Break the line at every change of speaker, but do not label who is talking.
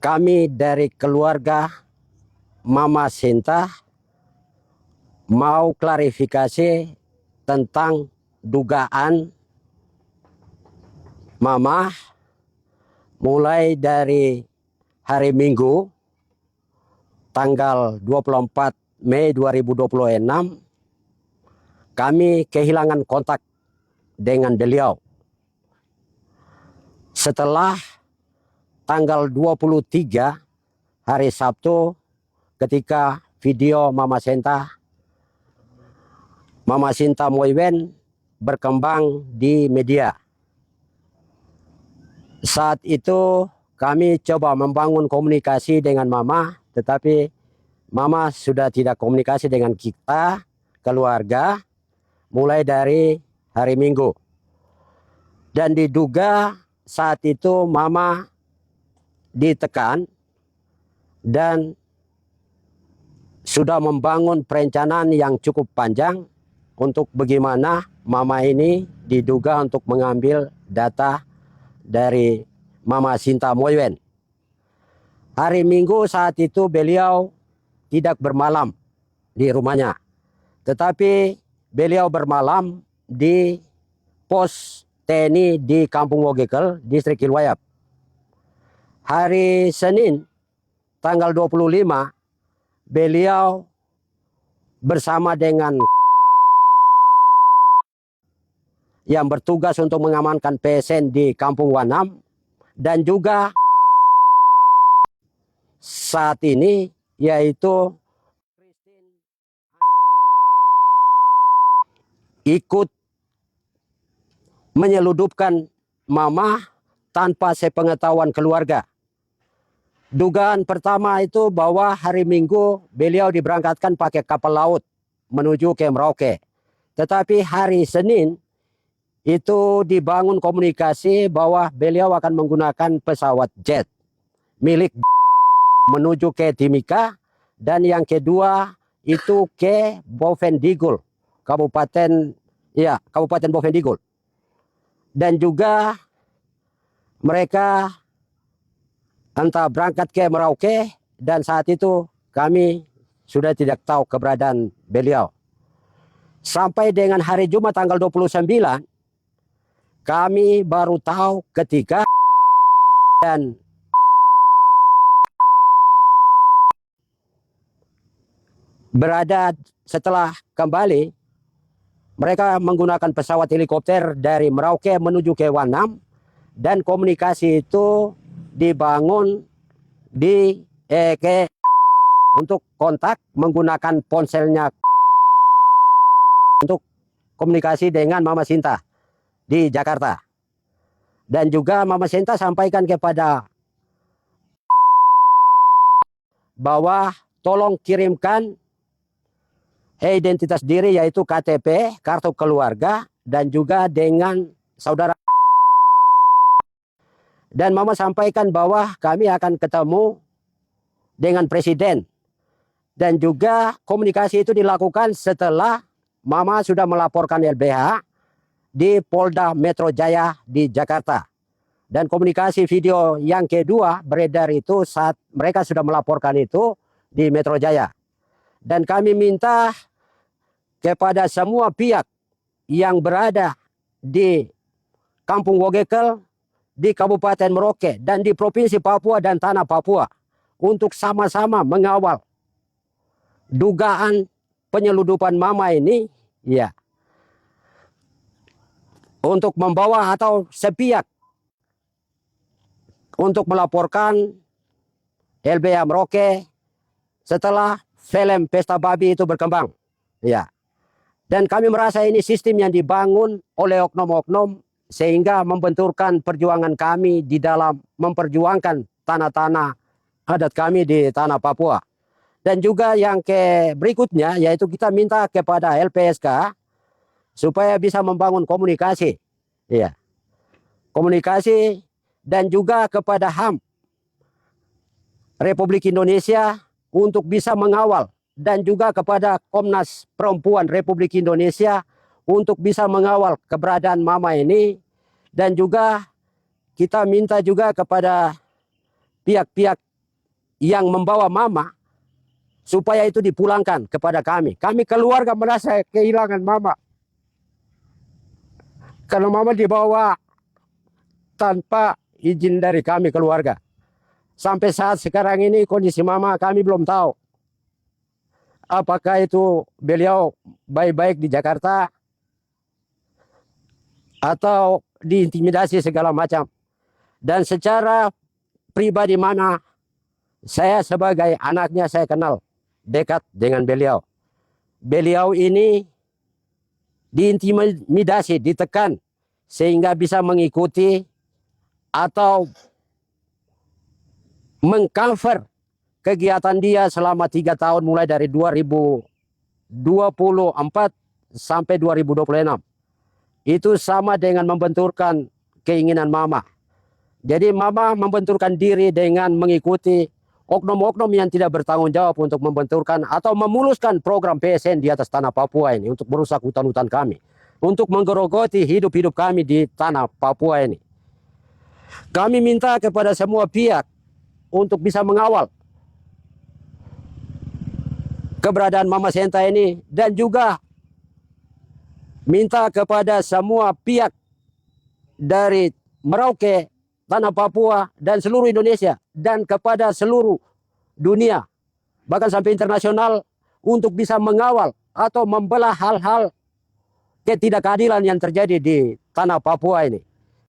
Kami dari keluarga Mama Sinta mau klarifikasi tentang dugaan Mama mulai dari hari Minggu tanggal 24 Mei 2026 kami kehilangan kontak dengan beliau. Setelah tanggal 23 hari Sabtu ketika video Mama Sinta Moiwen berkembang di media. Saat itu kami coba membangun komunikasi dengan Mama, tetapi Mama sudah tidak komunikasi dengan kita, keluarga, mulai dari hari Minggu. Dan diduga saat itu Mama ditekan dan sudah membangun perencanaan yang cukup panjang untuk bagaimana Mama ini diduga untuk mengambil data dari Mama Sinta Moiwen. Hari Minggu saat itu beliau tidak bermalam di rumahnya, tetapi beliau bermalam di pos TNI di Kampung Wogekel, Distrik Ilwayap. Hari Senin tanggal 25 beliau bersama dengan yang bertugas untuk mengamankan PSN di Kampung Wanam dan juga saat ini yaitu ikut menyeludupkan Mama tanpa sepengetahuan keluarga. Dugaan pertama itu bahwa hari Minggu beliau diberangkatkan pakai kapal laut menuju ke Merauke. Tetapi hari Senin itu dibangun komunikasi bahwa beliau akan menggunakan pesawat jet milik menuju ke Timika, dan yang kedua itu ke Bovendigul, Kabupaten Bovendigul. Dan juga mereka entah berangkat ke Merauke, dan saat itu kami sudah tidak tahu keberadaan beliau. Sampai dengan hari Jumat tanggal 29 kami baru tahu ketika dan berada setelah kembali mereka menggunakan pesawat helikopter dari Merauke menuju ke Wanam, dan komunikasi itu dibangun untuk kontak menggunakan ponselnya untuk komunikasi dengan Mama Sinta di Jakarta. Dan juga Mama Sinta sampaikan kepada bahwa tolong kirimkan identitas diri yaitu KTP, kartu keluarga, dan juga dengan saudara. Dan Mama sampaikan bahwa kami akan ketemu dengan Presiden. Dan juga komunikasi itu dilakukan setelah Mama sudah melaporkan LBH di Polda Metro Jaya di Jakarta. Dan komunikasi video yang kedua beredar itu saat mereka sudah melaporkan itu di Metro Jaya. Dan kami minta kepada semua pihak yang berada di Kampung Wogekel, di Kabupaten Merauke, dan di Provinsi Papua dan Tanah Papua untuk sama-sama mengawal dugaan penyeludupan Mama ini, ya, untuk membawa atau sepihak untuk melaporkan LBH Merauke setelah film Pesta Babi itu berkembang, ya. Dan kami merasa ini sistem yang dibangun oleh oknum-oknum sehingga membenturkan perjuangan kami di dalam memperjuangkan tanah-tanah adat kami di tanah Papua. Dan juga yang berikutnya yaitu kita minta kepada LPSK supaya bisa membangun komunikasi, ya, komunikasi, dan juga kepada HAM Republik Indonesia untuk bisa mengawal, dan juga kepada Komnas Perempuan Republik Indonesia untuk bisa mengawal keberadaan Mama ini. Dan juga kita minta juga kepada pihak-pihak yang membawa mama supaya itu dipulangkan kepada kami. Kami keluarga merasa kehilangan mama. Karena mama dibawa tanpa izin dari kami keluarga. Sampai saat sekarang ini kondisi mama kami belum tahu. Apakah itu beliau baik-baik di Jakarta atau diintimidasi segala macam. Dan secara pribadi mana saya sebagai anaknya saya kenal dekat dengan beliau. Beliau ini diintimidasi, ditekan sehingga bisa mengikuti atau mengcover kegiatan dia selama 3 tahun mulai dari 2024 sampai 2026. Itu sama dengan membenturkan keinginan mama. Jadi mama membenturkan diri dengan mengikuti oknum-oknum yang tidak bertanggung jawab untuk membenturkan atau memuluskan program PSN di atas tanah Papua ini untuk merusak hutan-hutan kami, untuk menggerogoti hidup-hidup kami di tanah Papua ini. Kami minta kepada semua pihak untuk bisa mengawal keberadaan Mama Senta ini, dan juga minta kepada semua pihak dari Merauke, tanah Papua, dan seluruh Indonesia, dan kepada seluruh dunia, bahkan sampai internasional, untuk bisa mengawal atau membelah hal-hal ketidakadilan yang terjadi di tanah Papua ini.